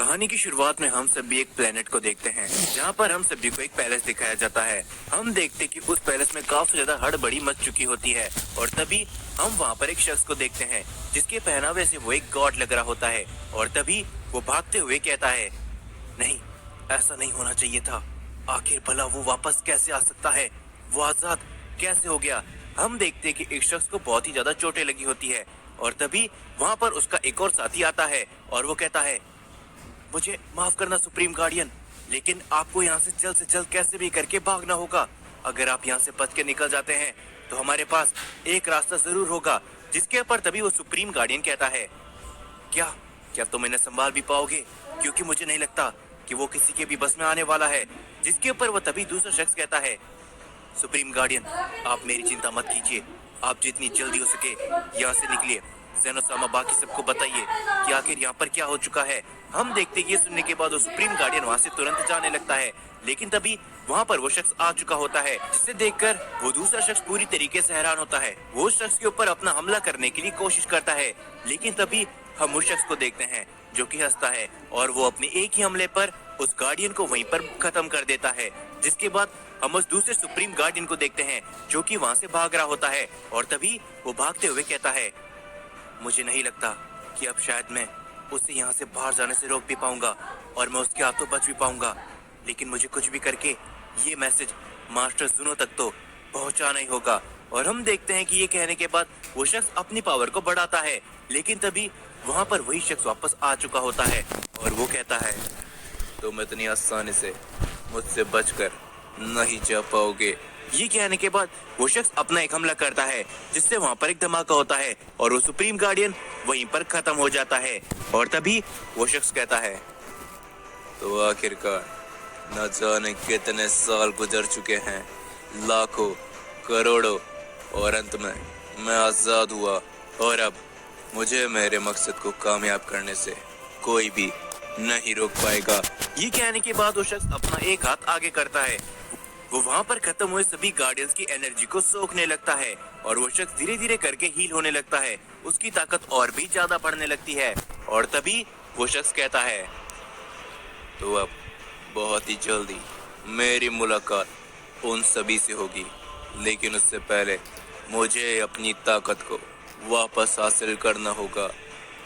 कहानी की शुरुआत में हम सभी एक प्लेनेट को देखते हैं जहाँ पर हम सभी को एक पैलेस दिखाया जाता है। हम देखते कि उस पैलेस में काफी ज्यादा हड़बड़ी मच चुकी होती है और तभी हम वहाँ पर एक शख्स को देखते हैं जिसके पहनावे से वो एक गॉड लग रहा होता है। और तभी वो भागते हुए कहता है, नहीं, ऐसा नहीं होना चाहिए था। आखिर भला वो वापस कैसे आ सकता है? वो आजाद कैसे हो गया? हम देखते कि एक शख्स को बहुत ही ज्यादा चोटें लगी होती है और तभी वहाँ पर उसका एक और साथी आता है और वो कहता है, मुझे माफ करना सुप्रीम गार्डियन, लेकिन आपको यहाँ से जल्द कैसे भी करके भागना होगा। अगर आप यहाँ से बच के निकल जाते हैं तो हमारे पास एक रास्ता जरूर होगा। जिसके ऊपर तभी वो सुप्रीम गार्डियन कहता है, क्या क्या तुम इन्हें संभाल भी पाओगे? क्योंकि मुझे नहीं लगता कि वो किसी के भी बस में आने वाला है। जिसके ऊपर वो तभी दूसरा शख्स कहता है, सुप्रीम गार्डियन, आप मेरी चिंता मत कीजिए। आप जितनी जल्दी हो सके यहाँ से निकलिए। ज़ेनोसामा, बाकी सबको बताइए कि आखिर यहाँ पर क्या हो चुका है। हम देखते ये सुनने के बाद वो सुप्रीम गार्डियन वहाँ से तुरंत जाने लगता है, लेकिन तभी वहाँ पर वो शख्स आ चुका होता है जिसे देखकर वो दूसरा शख्स पूरी तरीके से हैरान होता है। वो उस शख्स के ऊपर अपना हमला करने के लिए कोशिश करता है, लेकिन तभी हम उस शख्स को देखते हैं जो कि हंसता है और वो अपने एक ही हमले पर उस गार्डियन को वहीं पर खत्म कर देता है। जिसके बाद हम उस दूसरे सुप्रीम गार्डियन को देखते हैं जो कि वहाँ से भाग रहा होता है और तभी वो भागते हुए कहता है, मुझे नहीं लगता कि अब शायद मैं उसे यहाँ से बाहर जाने से रोक भी पाऊंगा और मैं उसके हाथों बच भी पाऊंगा, लेकिन मुझे कुछ भी करके ये मैसेज मास्टर ज़ूनो तक तो पहुँचाना ही होगा। और हम देखते हैं कि ये कहने के बाद वो शख्स अपनी पावर को बढ़ाता है, लेकिन तभी वहाँ पर वही शख्स वापस आ चुका होता है और वो कहता है, तुम इतनी आसानी से मुझसे बचकर नहीं जा पाओगे। ये कहने के बाद वो शख्स अपना एक हमला करता है जिससे वहाँ पर एक धमाका होता है और वो सुप्रीम गार्डियन वहीं पर खत्म हो जाता है। और तभी वो शख्स कहता है, तो आखिरकार न जाने कितने साल गुजर चुके हैं, लाखों करोड़ों, और अंत में मैं आजाद हुआ और अब मुझे मेरे मकसद को कामयाब करने से कोई भी नहीं रोक पाएगा। ये कहने के बाद वो शख्स अपना एक हाथ आगे करता है। वो वहाँ पर खत्म हुए सभी गार्डियंस की एनर्जी को सोखने लगता है और वो शख्स धीरे धीरे करके हील होने लगता है। उसकी ताकत और भी ज्यादा बढ़ने लगती है और तभी वो शख्स कहता है, तो अब बहुत ही जल्दी मेरी मुलाकात उन सभी से होगी, लेकिन उससे पहले मुझे अपनी ताकत को वापस हासिल करना होगा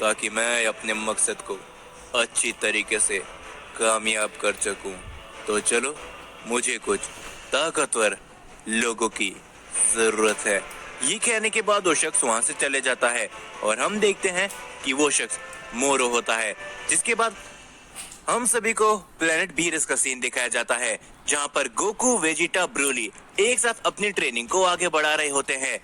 ताकि मैं अपने मकसद को अच्छी तरीके से कामयाब कर सकूं। तो चलो, मुझे कुछ ताकतवर लोगों की जरूरत है। ये कहने के बाद वो शख्स वहाँ से चले जाता है और हम देखते हैं कि वो शख्स मोरो होता है। जिसके बाद हम सभी को प्लेनेट बीरस का सीन दिखाया जाता है जहाँ पर गोकू, वेजिटा, ब्रोली एक साथ अपनी ट्रेनिंग को आगे बढ़ा रहे होते हैं।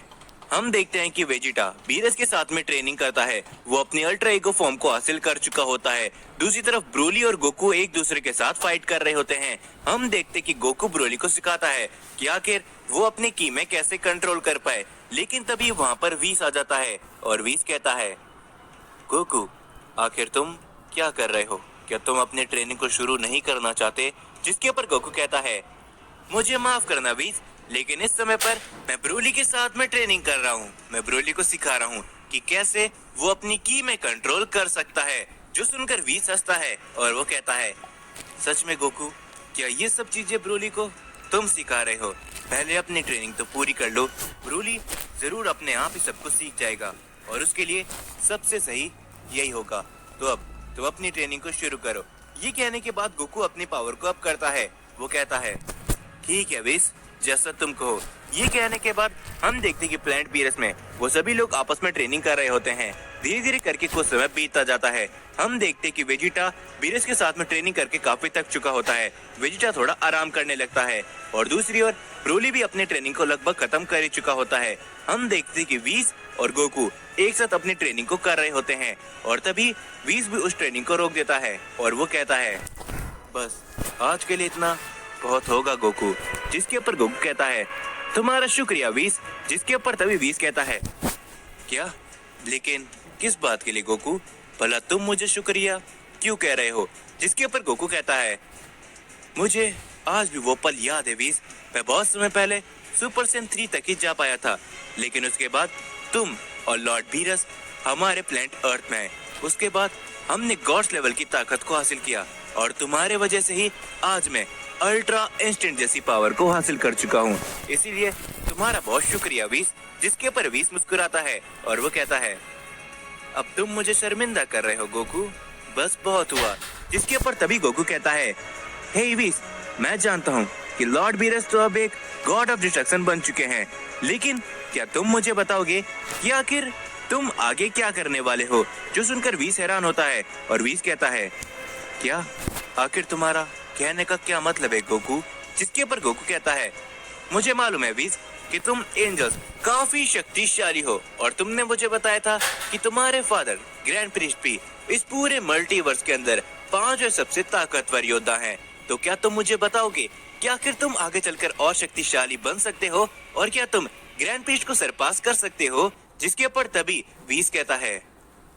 हम देखते हैं कि वेजिटा बीरस के साथ में ट्रेनिंग करता है, वो अपनी अल्ट्रा ईगो फॉर्म को हासिल कर चुका होता है। दूसरी तरफ ब्रोली और गोकू एक दूसरे के साथ फाइट कर रहे होते हैं। हम देखते कि गोकू ब्रोली को सिखाता है कि आखिर वो अपनी की में कैसे कंट्रोल कर पाए, लेकिन तभी वहाँ पर वीस आ जाता है और वीस कहता है, गोकू, आखिर तुम क्या कर रहे हो? क्या तुम अपनी ट्रेनिंग को शुरू नहीं करना चाहते? जिसके ऊपर गोकू कहता है, मुझे माफ करना वीस, लेकिन इस समय पर मैं ब्रोली के साथ में ट्रेनिंग कर रहा हूँ। मैं ब्रोली को सिखा रहा हूँ कि कैसे वो अपनी की में कंट्रोल कर सकता है। जो सुनकर वीस हंसता है और वो कहता है, सच में गोकू, क्या ये सब चीजें ब्रोली को तुम सिखा रहे हो? पहले अपनी ट्रेनिंग तो पूरी कर लो। ब्रोली जरूर अपने आप ही सब कुछ सीख जाएगा और उसके लिए सबसे सही यही होगा। तो अब तुम अपनी ट्रेनिंग को शुरू करो। ये कहने के बाद गोकू अपनी पावर को अप करता है। वो कहता है, ठीक है वीस, जैसा तुम कहो। ये कहने के बाद हम देखते कि प्लेनेट बीरस में वो सभी लोग आपस में ट्रेनिंग कर रहे होते हैं। धीरे धीरे करके कुछ समय बीतता जाता है। हम देखते कि वेजिटा बीरस के साथ में ट्रेनिंग करके काफी थक चुका होता है। वेजिटा थोड़ा आराम करने लगता है और दूसरी ओर ब्रोली भी अपने ट्रेनिंग को लगभग खत्म कर ही चुका होता है। हम देखते कि वीस और गोकू एक साथ अपनी ट्रेनिंग को कर रहे होते हैं और तभी वीस भी उस ट्रेनिंग को रोक देता है और वो कहता है, बस आज के लिए इतना बहुत होगा गोकू। जिसके ऊपर गोकू कहता है, तुम्हारा शुक्रिया वीस। जिसके ऊपर तभी वीस कहता है, क्या? लेकिन किस बात के लिए गोकू? भला तुम मुझे शुक्रिया क्यों कह रहे हो? जिसके ऊपर गोकू कहता है, मुझे आज भी वो पल याद है वीस। मैं बहुत समय पहले सुपर सेन 3 तक ही जा पाया था, लेकिन उसके बाद तुम और लॉर्ड बीरस हमारे प्लेनेट अर्थ में आए। उसके बाद हमने गॉड्स लेवल की ताकत को हासिल किया और तुम्हारे वजह से ही आज मैं अल्ट्रा इंस्टेंट जैसी पावर को हासिल कर चुका हूँ। इसीलिए तुम्हारा बहुत शुक्रिया वीस। जिसके पर वीस मुस्कुराता है और वो कहता है, अब तुम मुझे शर्मिंदा कर रहे हो गोकू, बस बहुत हुआ। जिसके ऊपर तभी गोकू कहता है, हे वीस, मैं जानता हूँ कि लॉर्ड बीरस तो अब एक गॉड ऑफ डिस्ट्रक्शन बन चुके हैं, लेकिन क्या तुम मुझे बताओगे कि आखिर तुम आगे क्या करने वाले हो? जो सुनकर वीस हैरान होता है और वीस कहता है, क्या आखिर तुम्हारा कहने का क्या मतलब है गोकू? जिसके ऊपर गोकू कहता है, मुझे मालूम है वीस कि तुम एंजल्स काफी शक्तिशाली हो और तुमने मुझे बताया था कि तुम्हारे फादर ग्रैंड प्रीस्ट भी इस पूरे मल्टीवर्स के अंदर 5वें सबसे ताकतवर योद्धा हैं। तो क्या तुम मुझे बताओगे कि आखिर तुम आगे चलकर और शक्तिशाली बन सकते हो और क्या तुम ग्रैंड प्रीस्ट को सरपास कर सकते हो? जिसके ऊपर तभी वीस कहता है,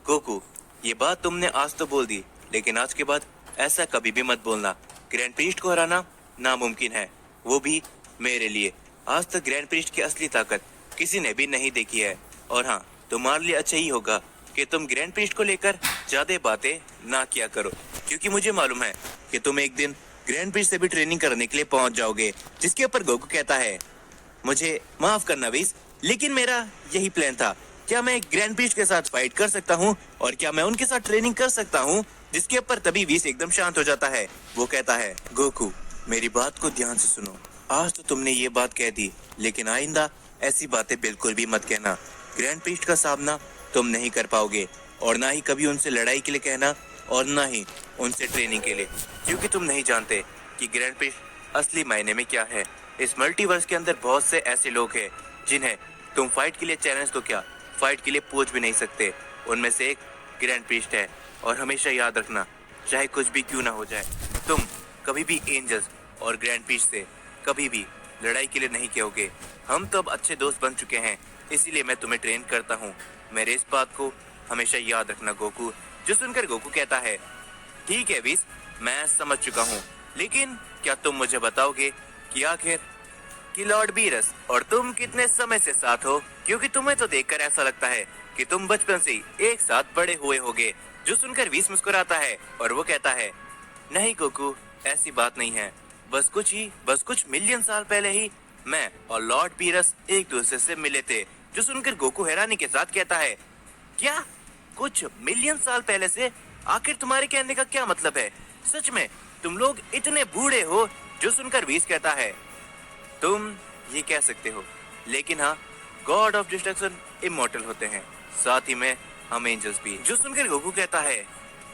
गोकू, ये बात तुमने आज तो बोल दी, लेकिन आज के बाद ऐसा कभी भी मत बोलना। ग्रैंड प्रीस्ट को हराना नामुमकिन है, वो भी मेरे लिए। आज तक ग्रैंड प्रीस्ट की असली ताकत किसी ने भी नहीं देखी है। और हाँ, तुम्हारे लिए अच्छा ही होगा कि तुम ग्रैंड प्रीस्ट को लेकर ज्यादा बातें ना किया करो, क्योंकि मुझे मालूम है कि तुम एक दिन ग्रैंड प्रीस्ट से भी ट्रेनिंग करने के लिए पहुंच जाओगे। जिसके ऊपर गोकू कहता है, मुझे माफ करना वीस, लेकिन मेरा यही प्लान था। क्या मैं ग्रैंड प्रीस्ट के साथ फाइट कर सकता हूँ और क्या मैं उनके साथ ट्रेनिंग कर सकता हूँ? जिसके ऊपर तभी वीस एकदम शांत हो जाता है। वो कहता है, गोकू, मेरी बात को ध्यान से सुनो। आज तो तुमने ये बात कह दी, लेकिन आइंदा ऐसी बातें बिल्कुल भी मत कहना। ग्रैंड प्रीस्ट का सामना तुम नहीं कर पाओगे और ना ही कभी उनसे लड़ाई के लिए कहना और ना ही उनसे ट्रेनिंग के लिए, क्योंकि तुम नहीं जानते कि ग्रैंड प्रीस्ट असली मायने में क्या है। इस मल्टीवर्स के अंदर बहुत से ऐसे लोग हैं जिन्हें तुम फाइट के लिए चैलेंज तो क्या, फाइट के लिए पूछ भी नहीं सकते। उनमें से एक ग्रैंड प्रीस्ट है और हमेशा याद रखना, चाहे कुछ भी क्यों ना हो जाए, तुम कभी भी एंजल्स और ग्रैंड प्रीस्ट से कभी भी लड़ाई के लिए नहीं कहोगे। हम तो अब अच्छे दोस्त बन चुके हैं, इसीलिए मैं तुम्हें ट्रेन करता हूँ। मेरे इस बात को हमेशा याद रखना गोकू। जो सुनकर गोकू कहता है, ठीक है वीस, मैं समझ चुका हूँ, लेकिन क्या तुम मुझे बताओगे कि आखिर कि लॉर्ड बीरस और तुम कितने समय से साथ हो? क्योंकि तुम्हें तो देखकर ऐसा लगता है कि तुम बचपन से ही एक साथ बड़े हुए होगे। जो सुनकर वीस मुस्कुराता है और वो कहता है, नहीं गोकू, ऐसी बात नहीं है। बस कुछ मिलियन साल पहले ही मैं और लॉर्ड बीरस एक दूसरे से मिले थे। जो सुनकर गोकू हैरानी के साथ कहता है, क्या कुछ मिलियन साल पहले से? आखिर तुम्हारे कहने का क्या मतलब है? सच में तुम लोग इतने बूढ़े हो? जो सुनकर वीस कहता है, तुम ये कह सकते हो, लेकिन हाँ, गॉड ऑफ डिस्ट्रक्शन इमॉर्टल होते हैं, साथ ही में हम एंजल्स भी। जो सुनकर गोकू कहता है,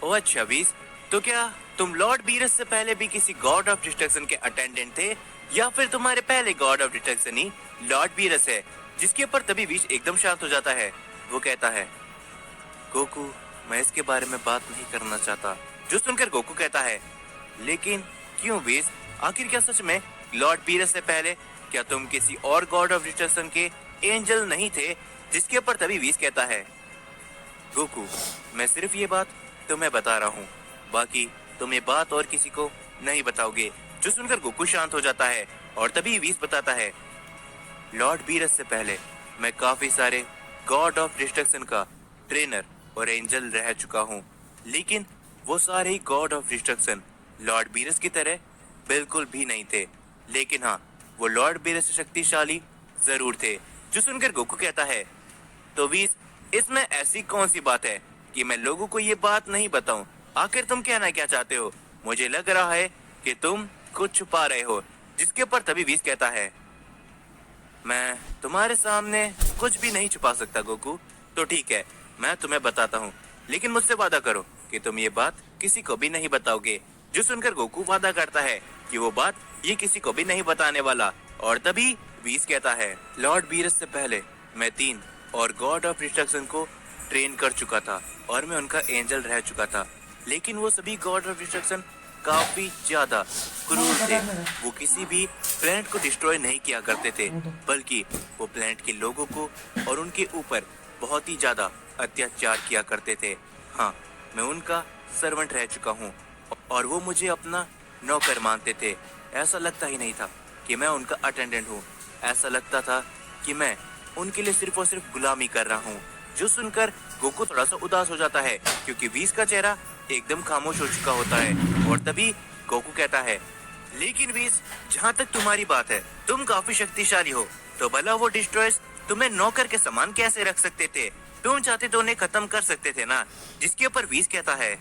ओ अच्छा वीस, तो क्या तुम लॉर्ड बीरस से पहले भी किसी गॉड ऑफ डिस्ट्रक्शन के अटेंडेंट थे, या फिर तुम्हारे पहले God of destruction he Lord Beerus है? जिसके ऊपर तभी वीस एकदम शांत हो जाता है। वो कहता है, गोकू, मैं इसके बारे में बात नहीं करना चाहता। जो सुनकर गोकू कहता है, लेकिन क्यों वीस? आखिर क्या सच में लॉर्ड बीरस से पहले क्या तुम किसी और गॉड ऑफ डिस्ट्रक्शन के एंजल नहीं थे? जिसके ऊपर तभी वीस कहता है, गोकू, मैं सिर्फ ये बात तुम्हें बता रहा हूँ, बाकी तुम ये बात और किसी को नहीं बताओगे। जो सुनकर गोकू शांत हो जाता है और तभी वीस बताता है, लॉर्ड बीरस से पहले मैं काफी सारे गॉड ऑफ डिस्ट्रक्शन का ट्रेनर और एंजल रह चुका हूँ, लेकिन वो सारे ही god of destruction lord Beerus की तरह बिल्कुल भी नहीं थे। लेकिन हाँ, वो लॉर्ड बीरस से शक्तिशाली जरूर थे। जो सुनकर गोकू कहता है, तो वीस, इसमें ऐसी कौन सी बात है कि मैं लोगों को ये बात नहीं बताऊं? आखिर तुम कहना क्या चाहते हो? मुझे लग रहा है कि तुम कुछ छुपा रहे हो। जिसके ऊपर तभी वीस कहता है, मैं तुम्हारे सामने कुछ भी नहीं छुपा सकता गोकू। तो ठीक है, मैं तुम्हें बताता हूँ, लेकिन मुझसे वादा करो कि तुम ये बात किसी को भी नहीं बताओगे। जो सुनकर गोकू वादा करता है कि वो बात ये किसी को भी नहीं बताने वाला। और तभी वीस कहता है, लॉर्ड बीरस से पहले मैं 3 और गॉड ऑफ डिस्ट्रक्शन को ट्रेन कर चुका था और मैं उनका एंजल रह चुका था, लेकिन वो सभी गॉड ऑफ डिस्ट्रक्शन काफी ज्यादा क्रूर थे। वो किसी भी प्लेनेट को डिस्ट्रॉय नहीं किया करते थे, बल्कि वो प्लेनेट के लोगों को और उनके ऊपर बहुत ही ज्यादा अत्याचार किया करते थे। हाँ, मैं उनका सर्वेंट रह चुका हूँ और वो मुझे अपना नौकर मानते थे। ऐसा लगता ही नहीं था कि मैं उनका अटेंडेंट हूँ, ऐसा लगता था कि मैं उनके लिए सिर्फ और सिर्फ गुलामी कर रहा हूँ। जो सुनकर गोकू थोड़ा सा उदास हो जाता है, क्योंकि वीस का चेहरा एकदम खामोश हो चुका होता है और तभी गोकू कहता है, लेकिन वीस, जहाँ तक तुम्हारी बात है, तुम काफी शक्तिशाली हो, तो भला वो डिस्ट्रॉयर्स तुम्हें नौकर के समान कैसे रख सकते थे? तुम चाहते तो उन्हें खत्म कर सकते थे ना। जिसके ऊपर वीस कहता है,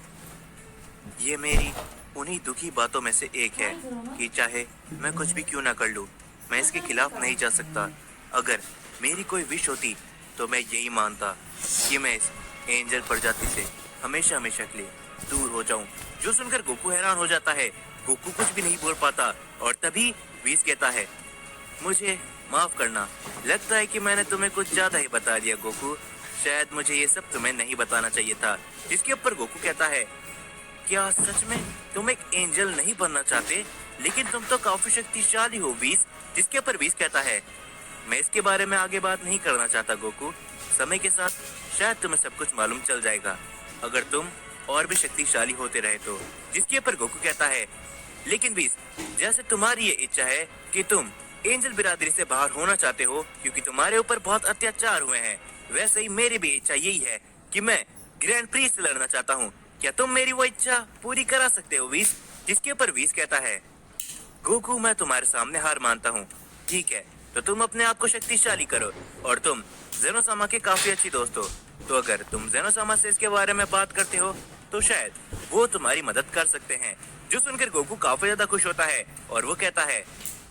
ये मेरी उन्हीं दुखी बातों में से एक है कि चाहे मैं कुछ भी क्यों ना कर लूं, मैं इसके खिलाफ नहीं जा सकता। अगर मेरी कोई विश होती तो मैं यही मानता कि मैं इस एंजल प्रजाति से हमेशा हमेशा के लिए दूर हो जाऊं। जो सुनकर गोकू हैरान हो जाता है। गोकू कुछ भी नहीं बोल पाता और तभी वीस कहता है, मुझे माफ करना, लगता है कि मैंने तुम्हें कुछ ज्यादा ही बता दिया गोकू। शायद मुझे ये सब तुम्हें नहीं बताना चाहिए था। जिसके ऊपर गोकू कहता है, क्या सच में तुम एक एंजल नहीं बनना चाहते? लेकिन तुम तो काफी शक्तिशाली हो वीस। जिसके ऊपर वीस कहता है, मैं इसके बारे में आगे बात नहीं करना चाहता गोकू। समय के साथ शायद तुम्हें सब कुछ मालूम चल जाएगा, अगर तुम और भी शक्तिशाली होते रहे तो। जिसके ऊपर गोकू कहता है, लेकिन वीस, जैसे तुम्हारी ये इच्छा है कि तुम एंजल बिरादरी से बाहर होना चाहते हो क्योंकि तुम्हारे ऊपर बहुत अत्याचार हुए हैं, वैसे ही मेरी भी इच्छा यही है कि मैं ग्रैंड प्री से लड़ना चाहता हूँ। क्या तुम मेरी वो इच्छा पूरी करा सकते हो वीस? जिसके ऊपर वीस कहता है, गोकू, मैं तुम्हारे सामने हार मानता हूँ। ठीक है, तो तुम अपने आप को शक्तिशाली करो और तुम ज़ेनोसामा के काफी अच्छी दोस्त हो, तो अगर तुम ज़ेनोसामा से इसके बारे में बात करते हो तो शायद वो तुम्हारी मदद कर सकते हैं। जो सुनकर गोकू काफी ज्यादा खुश होता है और वो कहता है,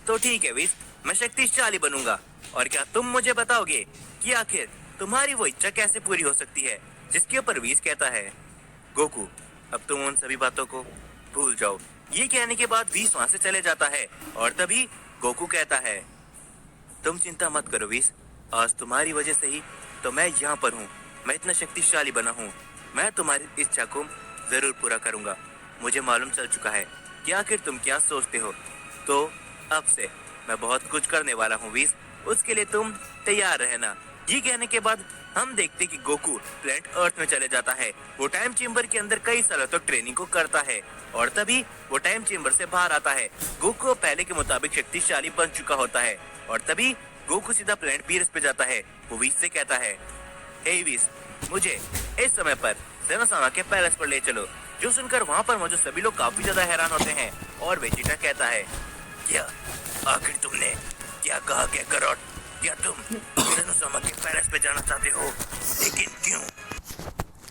तो ठीक है वीस, मैं शक्तिशाली बनूंगा। और क्या तुम मुझे बताओगे कि आखिर तुम्हारी वो इच्छा कैसे पूरी हो सकती है? जिसके ऊपर वीस कहता है, गोकू, अब तुम उन सभी बातों को भूल जाओ। ये कहने के बाद वीस वहाँ से चले जाता है और तभी गोकू कहता है, तुम चिंता मत करो वीस, आज तुम्हारी वजह से ही तो मैं यहाँ पर हूँ। मैं इतना शक्तिशाली बना हूँ, मैं तुम्हारी इच्छा को जरूर पूरा करूँगा। मुझे मालूम चल चुका है कि आखिर तुम क्या सोचते हो, तो अब से मैं बहुत कुछ करने वाला हूँ वीस, उसके लिए तुम तैयार रहना। ये कहने के बाद हम देखते कि गोकू प्लेनेट अर्थ में चले जाता है। वो टाइम चेम्बर के अंदर कई सालों तक ट्रेनिंग को करता है और तभी वो टाइम चेम्बर से बाहर आता है। गोकू पहले के मुताबिक शक्तिशाली बन चुका होता है और तभी गोकू सीधा प्लेनेट बीरस पे जाता है। वो वीस से कहता है, हे वीस, मुझे इस समय पर ज़ेनोसामा के पैलेस पर ले चलो। जो सुनकर वहाँ पर मौजूद सभी लोग काफी ज्यादा हैरान होते हैं और वेजिटा कहता है, क्या आखिर तुमने क्या कहा कैकरॉट? क्या तुम ज़ेनोसामा के पैलेस पे जाना चाहते हो? लेकिन क्यों?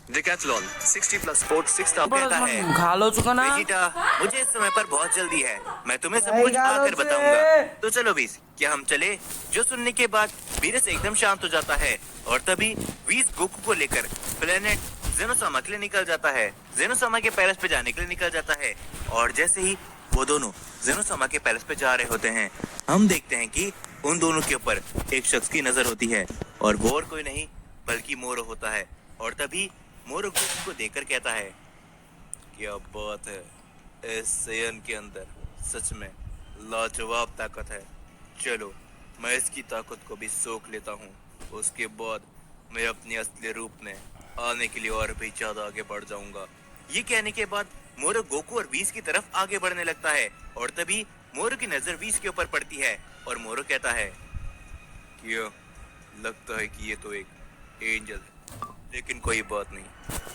डिकैथलॉन 60 प्लस स्पोर्ट 6 कहता है, खा लो चुका ना। वेजिटा, मुझे इस समय पर बहुत जल्दी है, मैं तुम्हें सब कुछ आकर बताऊंगा। तो चलो वीस, क्या हम चले? जो सुनने के बाद वीरस एकदम शांत हो जाता है और तभी वीस गोकू को लेकर प्लेनेट ज़ेनोसामा के लिए निकल जाता है। ज़ेनोसामा के पैलेस पे जाने के लिए निकल जाता है और जैसे ही वो दोनों ज़ेनोसामा के पैलेस पे जा रहे होते हैं, हम देखते हैं कि उन दोनों के ऊपर एक शख्स की नजर होती है और वो और कोई नहीं बल्कि मोरो होता है। और तभी मोरो गोकू को देखकर कहता है, क्या बात है, इस सेयन के अंदर सच में लाजवाब ताकत है। चलो मैं इसकी ताकत को भी सोख लेता हूँ, उसके बाद मैं अपने असली रूप में आने के लिए और भी ज्यादा आगे बढ़ जाऊंगा। ये कहने के बाद मोरो गोकू और वीस की तरफ आगे बढ़ने लगता है और तभी मोरो की नजर वीस के ऊपर पड़ती है और मोरो कहता है, क्यों, लगता है कि ये तो एक एंजल है, लेकिन कोई बात नहीं,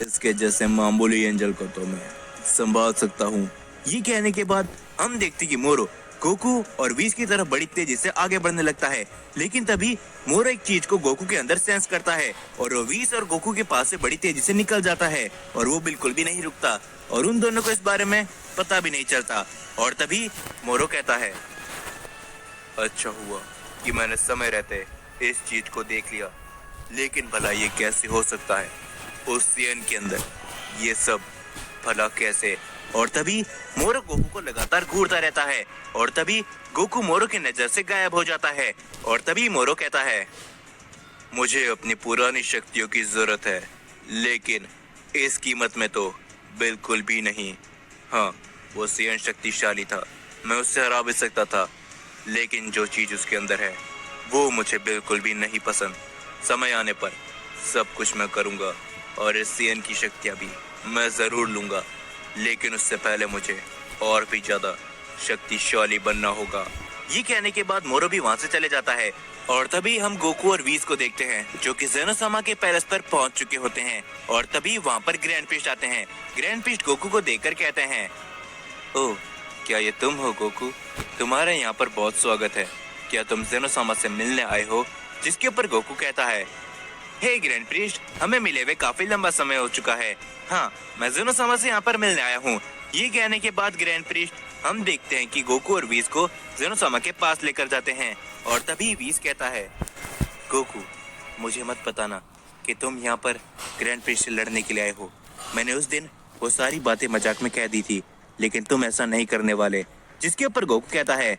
इसके जैसे मामूली एंजल को तो मैं संभाल सकता हूँ। ये कहने के बाद हम देखते कि मोरो गोकू और वीस की तरफ बड़ी तेजी से आगे बढ़ने लगता है। लेकिन तभी मोरो एक चीज को गोकू के अंदर सेंस करता है और वो वीस और गोकू के पास से बड़ी तेजी से निकल जाता है और वो बिल्कुल भी नहीं रुकता और उन दोनों को इस बारे में पता भी नहीं चलता। और तभी मोरो कहता है, अच्छा हुआ कि मैंने समय रहते इस चीज को देख लिया, लेकिन भला ये कैसे हो सकता है उस सेयन के अंदर, ये सब भला कैसे? और तभी मोरो गोकू को लगातार घूरता रहता है और तभी गोकू मोरो की नजर से गायब हो जाता है। और तभी मोरो कहता है, मुझे अपनी पुरानी शक्तियों की जरूरत है, लेकिन इस कीमत में तो बिल्कुल भी नहीं। हाँ, वो सेयन शक्तिशाली था, मैं उससे हरा भी सकता था, लेकिन जो चीज उसके अंदर है वो मुझे बिल्कुल भी नहीं पसंद। समय आने पर सब कुछ मैं करूंगा और इस सेयन की शक्तियां भी मैं जरूर लूंगा, लेकिन उससे पहले मुझे और भी ज्यादा शक्तिशाली बनना होगा। ये कहने के बाद मोरो भी वहाँ से चले जाता है और तभी हम गोकू और वीज को देखते हैं जो कि जेनोसामा के पैलेस पर पहुंच चुके होते हैं। और तभी वहाँ पर ग्रैंड प्रीस्ट आते हैं। ग्रैंड प्रीस्ट गोकू को देखकर कहते हैं, ओह, क्या ये तुम हो गोकू? तुम्हारे यहाँ पर बहुत स्वागत है। क्या तुम जेनोसामा से मिलने आए हो? जिसके ऊपर गोकू कहता है, हे ग्रैंड प्रीस्ट, हमें मिले हुए काफी लंबा समय हो चुका है। हाँ, मैं जेनोसामा से यहाँ पर मिलने आया हूँ। ये कहने के बाद ग्रैंड प्रीस्ट हम देखते हैं कि गोकू और वीज को जेनोसामा के पास लेकर जाते हैं। और तभी वीज कहता है, गोकू, मुझे मत बताना कि तुम यहाँ पर ग्रैंड प्रीस्ट से लड़ने के लिए आए हो। मैंने उस दिन वो सारी बातें मजाक में कह दी थी, लेकिन तुम ऐसा नहीं करने वाले। जिसके ऊपर गोकू कहता है,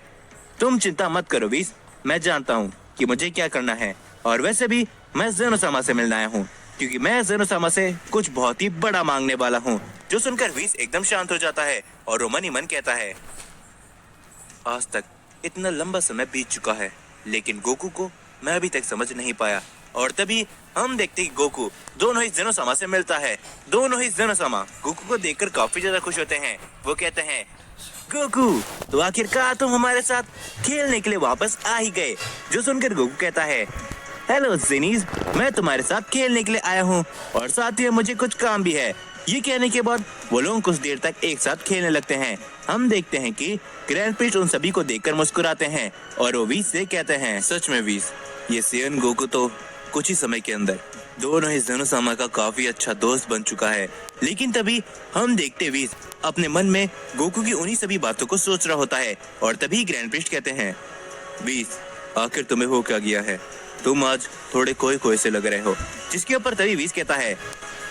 तुम चिंता मत करो वीज, मैं जानता हूँ कि मुझे क्या करना है। और वैसे भी मैं जेनोसामा से मिलने आया हूँ, क्योंकि मैं जेनोसामा से कुछ बहुत ही बड़ा मांगने वाला हूँ। जो सुनकर वीज एकदम शांत हो जाता है और वो मन ही मन कहता है, आज तक इतना लंबा समय बीत चुका है, लेकिन गोकू को मैं अभी तक समझ नहीं पाया। और तभी हम देखते हैं कि गोकू दोनों ही जेनोसामा से मिलता है। दोनों ही जेनोसामा गोकू को देखकर काफी ज्यादा खुश होते हैं। वो कहते हैं, गोकू, तो आखिरकार तुम हमारे साथ खेलने के लिए वापस आ ही गए। जो सुनकर गोकू कहता है, हेलो जेनीज, मैं तुम्हारे साथ खेलने के लिए आया हूँ और साथ ही मुझे कुछ काम भी है। ये कहने के बाद वो लोग कुछ देर तक एक साथ खेलने लगते हैं। हम देखते हैं कि ग्रैंड प्रीस्ट उन सभी को देखकर मुस्कुराते हैं और वो वीज से कहते हैं, सच में वीज, ये सेयन गोकू तो कुछ ही समय के अंदर दोनों ही जेनोसामा का काफी अच्छा दोस्त बन चुका है। लेकिन तभी हम देखते वीज अपने मन में गोकू की उन्हीं सभी बातों को सोच रहा होता है। और तभी ग्रैंड प्रीस्ट कहते हैं, वीज, आखिर तुम्हें हो क्या गया है? तुम आज थोड़े खोए खोए से लग रहे हो। जिसके ऊपर तभी वीज कहता है,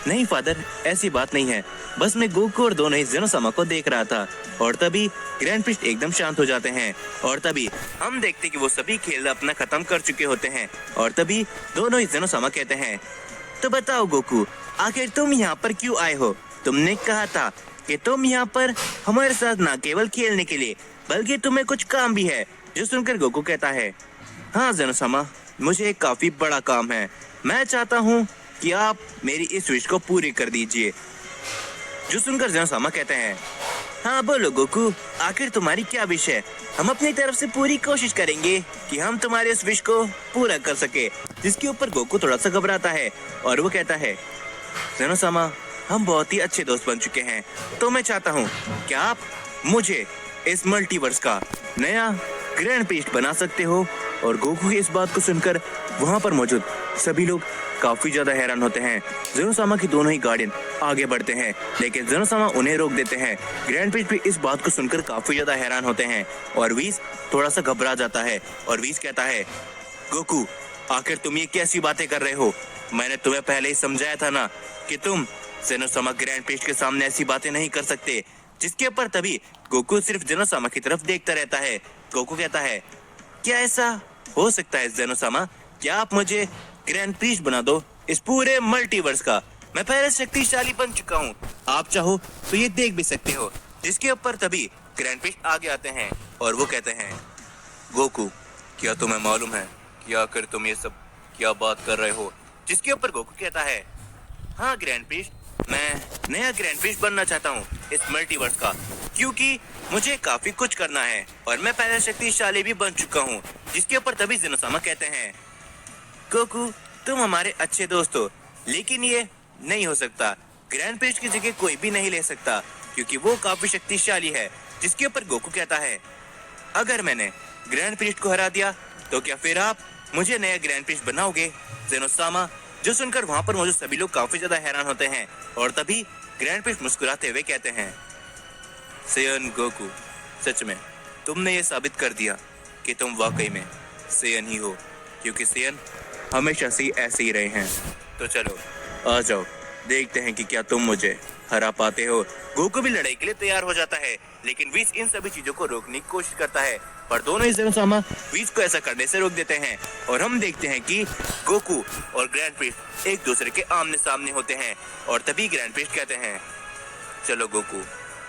नहीं फादर, ऐसी बात नहीं है, बस मैं गोकू और दोनों ही जेनोसामा को देख रहा था। और तभी ग्रैंड प्रीस्ट एकदम शांत हो जाते हैं। और तभी हम देखते कि वो सभी खेल अपना खत्म कर चुके होते हैं। और तभी दोनों ही जेनोसामा कहते हैं, तो बताओ गोकू, आखिर तुम यहाँ पर क्यों आए हो? तुमने कहा था कि तुम यहाँ पर हमारे साथ न केवल खेलने के लिए बल्कि तुम्हें कुछ काम भी है। जो सुनकर गोकू कहता है, हाँ जेनोसामा, मुझे एक काफी बड़ा काम है। मैं चाहता हूँ कि आप मेरी इस विश को पूरी कर दीजिए। जो सुनकर जेनोसामा कहते हैं, हाँ बोलो गोकू, आखिर तुम्हारी क्या विश है? हम अपनी तरफ से पूरी कोशिश करेंगे कि हम तुम्हारे इस विश को पूरा कर सके। जिसके ऊपर गोकू थोड़ा सा घबराता है और वो कहता है, जेनोसामा, हम बहुत ही अच्छे दोस्त बन चुके हैं, तो मैं चाहता हूँ कि आप मुझे इस मल्टीवर्स का नया ग्रैंड प्रीस्ट बना सकते हो। और गोकू की इस बात को सुनकर वहाँ पर मौजूद सभी लोग काफी ज्यादा हैरान होते हैं। जेनोसामा की दोनों ही गार्डियन आगे बढ़ते हैं, लेकिन जेनोसामा उन्हें रोक देते हैं। ग्रैंड प्रीस्ट भी इस बात को सुनकर काफी ज्यादा हैरान होते हैं और वीज थोड़ा सा घबरा जाता है। और वीज कहता है, गोकू, आखिर तुम ये कैसी बातें कर रहे हो? मैंने तुम्हें पहले ही समझाया था ना कि तुम जेनोसामा ग्रैंड प्रीस्ट के सामने ऐसी बातें नहीं कर सकते। जिसके ऊपर तभी गोकू सिर्फ जेनोसामा की तरफ देखता रहता है। गोकू कहता है, क्या ऐसा हो सकता है जेनोसामा? क्या आप मुझे ग्रैंड प्रीस्ट बना दो इस पूरे मल्टीवर्स का? मैं पहले शक्तिशाली बन चुका हूँ, आप चाहो तो ये देख भी सकते हो। जिसके ऊपर तभी ग्रैंड प्रीस्ट आगे आते हैं और वो कहते हैं, गोकू, क्या तुम्हें मालूम है कि आखिर तुम ये सब क्या बात कर रहे हो? जिसके ऊपर गोकू कहता है, हाँ ग्रैंड प्रीस्ट, मैं नया ग्रैंड प्रीस्ट बनना चाहता हूँ इस मल्टीवर्स का, क्योंकि मुझे काफी कुछ करना है और मैं पहले शक्तिशाली भी बन चुका हूँ। जिसके ऊपर तभी जेनोसामा कहते हैं, गोकू, तुम हमारे अच्छे दोस्त हो, लेकिन ये नहीं हो सकता। ग्रैंड प्रीस्ट की जगह कोई भी नहीं ले सकता, क्योंकि वो काफी शक्तिशाली है। जिसके ऊपर गोकू कहता है, अगर मैंने ग्रैंड प्रीस्ट को हरा दिया तो क्या फिर आप मुझे नया ग्रैंड प्रीस्ट बनाओगे जेनोसामा? जो सुनकर वहाँ पर मौजूद सभी लोग काफी ज्यादा हैरान होते हैं। और तभी ग्रैंड प्रीस्ट मुस्कुराते हुए कहते हैं, सेयन गोकू, सच में तुमने ये साबित कर दिया कि तुम वाकई में सेयन ही हो, क्योंकि सेयन हमेशा से ऐसे ही रहे हैं। तो चलो आ जाओ, देखते हैं कि क्या तुम मुझे हरा पाते हो। गोकू भी लड़ाई के लिए तैयार हो जाता है, लेकिन वीज इन सभी चीजों को रोकने की कोशिश करता है, पर दोनों ही जेनोसामा वीज को ऐसा करने से रोक देते हैं। और हम देखते हैं कि गोकू और ग्रैंड प्रीस्ट एक दूसरे के आमने सामने होते हैं। और तभी ग्रैंड प्रीस्ट कहते हैं, चलो गोकू,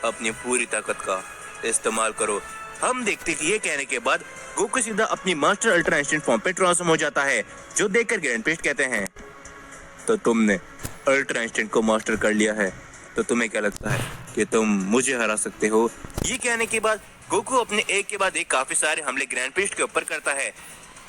अपनी पूरी ताकत का इस्तेमाल करो। हम देखते कि ये कहने के बाद गोकू सीधा अपनी मास्टर अल्ट्रा इंस्टेंट फॉर्म पे ट्रांसफॉर्म हो जाता है। जो देखकर ग्रैंड प्रीस्ट कहते हैं, तो तुमने अल्ट्रा इंस्टेंट को मास्टर कर लिया है, तो तुम्हें क्या लगता है कि तुम मुझे हरा सकते हो? ये कहने के बाद गोकू अपने एक के बाद एक काफी सारे हमले ग्रैंड पिस्ट के ऊपर करता है,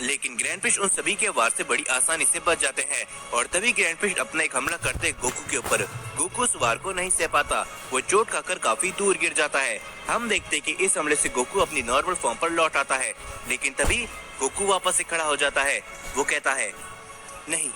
लेकिन ग्रैंड पिस्ट उन सभी के वार से बड़ी आसानी से बच जाते हैं। और तभी ग्रैंड पिस्ट अपना एक हमला करते हैं गोकू के ऊपर। गोकू उस वार को नहीं सह पाता, वो चोट खाकर काफी दूर गिर जाता है। हम देखते हैं कि इस हमले से गोकू अपनी नॉर्मल फॉर्म पर लौट आता है, लेकिन तभी गोकू वापस से खड़ा हो जाता है। वो कहता है, नहीं,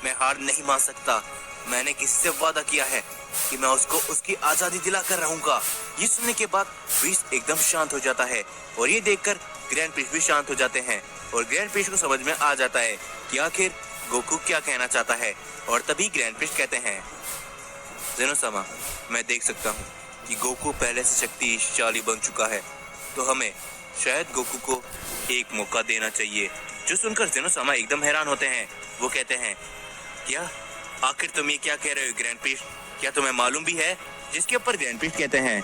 मैं हार नहीं मान सकता। मैंने किसी से वादा किया है कि मैं उसको उसकी आजादी दिला कर रहूंगा। ये सुनने के बाद बीस्ट एकदम शांत हो जाता है और ये देखकर ग्रैंड पिस्ट भी शांत हो जाते हैं। और ग्रैंड पिस्ट को समझ में आ जाता है कि आखिर गोकू क्या कहना चाहता है। और तभी ग्रैंड पिस्ट कहते हैं, ज़ेनो-सामा, मैं देख सकता हूँ कि गोकू पहले से शक्तिशाली बन चुका है, तो हमें शायद गोकू को एक मौका देना चाहिए। जो सुनकर ज़ेनो-सामा एकदम हैरान होते हैं। वो कहते हैं, क्या? आखिर तुम ये क्या कह रहे हो ग्रैंड पिस्ट? क्या तुम्हें मालूम भी है? जिसके ऊपर ग्रैंड पिस्ट कहते हैं,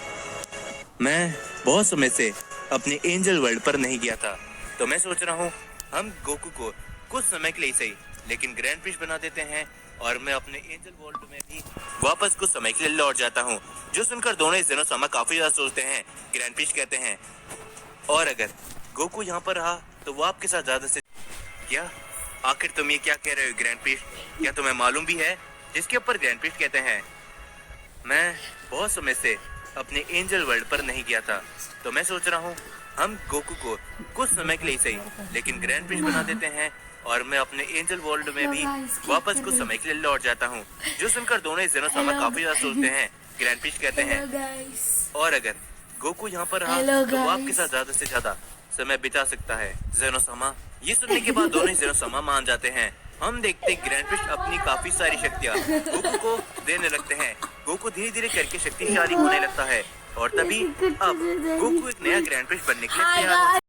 मैं बहुत समय से अपने एंजल वर्ल्ड पर नहीं गया था, तो मैं सोच रहा हूँ हम गोकू को कुछ समय के लिए सही लेकिन ग्रैंड पिस्ट बना देते हैं और मैं अपने एंजल वर्ल्ड में भी वापस कुछ समय के लिए लौट जाता हूँ। जो सुनकर दोनों ज़ेनो-सामा काफी ज्यादा सोचते हैं। ग्रैंड पिस्ट कहते हैं, और अगर गोकू यहाँ पर रहा तो वो आपके साथ ज्यादा से क्या? आखिर तुम ये क्या कह रहे हो ग्रैंड पिस्ट? क्या तुम्हें मालूम भी है? जिसके ऊपर ग्रैंड पिस्ट कहते हैं, मैं बहुत समय से अपने एंजल वर्ल्ड पर नहीं गया था, तो मैं सोच रहा हूँ हम गोकू को कुछ समय के लिए सही लेकिन ग्रैंड पिस्ट बना देते हैं और मैं अपने एंजल वर्ल्ड में भी वापस कुछ समय के लिए लौट जाता हूँ। जो सुनकर दोनों ज़ेनो-सामा काफी ज्यादा सोचते हैं। ग्रैंड पिस्ट कहते हैं, और अगर गोकू यहाँ पर रहा तो वो आपके साथ ज्यादा से ज्यादा समय बिता सकता है ज़ेनो-सामा। ये सुनने के बाद दोनों ज़ेनो-सामा मान जाते हैं। हम देखते ग्रैंड पिस्ट अपनी काफी सारी शक्तियाँ गोकू को देने लगते हैं। गोकू धीरे धीरे करके शक्तिशाली होने लगता है और तभी अब गोकू एक नया ग्रैंड पिस्ट बनने के लिए तैयार